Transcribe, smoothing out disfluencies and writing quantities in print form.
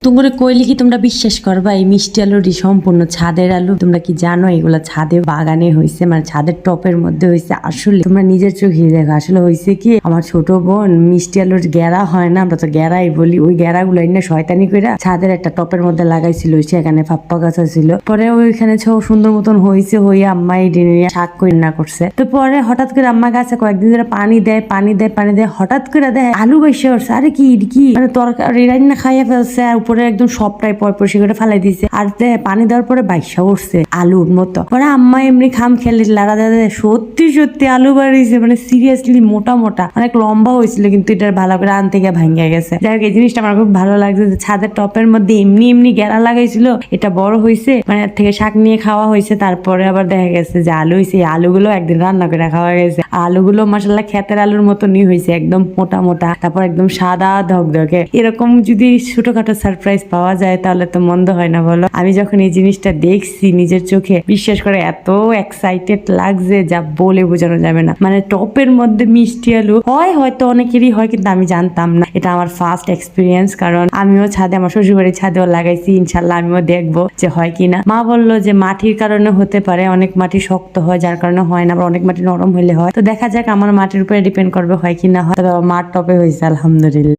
তোমরা কইলে কি তোমরা বিশ্বাস করবা? এই মিষ্টি আলুটি সম্পূর্ণ ছাদের আলু। তোমরা কি জানো এগুলা ছাদে বাগানে হয়েছে, মানে ছাদের টপের মধ্যে হয়েছে? আসলে তোমরা নিজের চোখে দেখো। আসলে হয়েছে কি, আমার ছোট বোন মিষ্টি আলুর গেরা হয় না, আমরা তো গেরাই বলি, ওই গেরা গুলো না শয়তানি করে ছাদের একটা টপের মধ্যে লাগাইছিল। সেখানে ফাপ্পা গাছা ছিল, পরে ওইখানে সুন্দর মতন হয়েছে, হইয়া আম্মাই শাক করে না করছে। তো পরে হঠাৎ করে আম্মা গাছে কয়েকদিন ধরে পানি দেয়, হঠাৎ করে দেয় আলু বসে উঠছে। আরে কি কি মানে তরকারি রান্না খাইয়া ফেলছে, আর উপরে একদম সবটাই পরিষ্কার করে ফেলাই দিছে। আর পানি দেওয়ার পরে বাইসা উঠছে আলুর মতো। পরে আম্মা এমনি খাম খেলে লাড়া দেয়, সত্যি সত্যি আলু বাড়িয়েছে, মানে সিরিয়াসলি মোটা মোটা, অনেক লম্বা হয়েছিল, কিন্তু এটা ভালো করে আনতে গিয়ে ভাঙ্গা গেছে। যাই হোক, এই জিনিসটা আমার খুব ভালো লাগছে যে ছাদের টপের মধ্যে এমনি গেরা লাগাইছিল, এটা বড় হয়েছে, মানে এর থেকে শাক নিয়ে খাওয়া হয়েছে। তারপরে আবার দেখা গেছে যে আলু হয়েছে, এই আলুগুলো একদিন রান্না করে খাওয়া গেছে। আলুগুলো মাসাল্লাহ ক্ষেতের আলুর মতনই হয়েছে, একদম মোটা মোটা, তারপর একদম সাদা ধকধকে। এরকম যদি ছোটখাটো সারপ্রাইজ পাওয়া যায় তাহলে তো মন্দ হয় না, বলো? আমি যখন এই জিনিসটা দেখছি নিজের চোখে, বিশ্বাস করে এত এক্সাইটেড লাগছে যা বলে বোঝানো যাবে না। মানে টপের মধ্যে মিষ্টি আলু হয়, হয়তো অনেকেরই হয়, কিন্তু আমি জানতাম না। এটা আমার ফার্স্ট এক্সপিরিয়েন্স, কারণ আমিও ছাদে, আমার শ্বশুরবাড়ির ছাদেও লাগাইছি। ইনশাল্লাহ আমিও দেখবো যে হয় কিনা। মা বললো যে মাটির কারণে হতে পারে, অনেক মাটি শক্ত হয় যার কারণে হয় না, আবার অনেক মাটি নরম হলে হয়। তো দেখা যাক, আমার মাটির উপরে ডিপেন্ড করবে হয় কিনা হয়। তবে আমার মার টপে হয়েছে আলহামদুলিল্লাহ।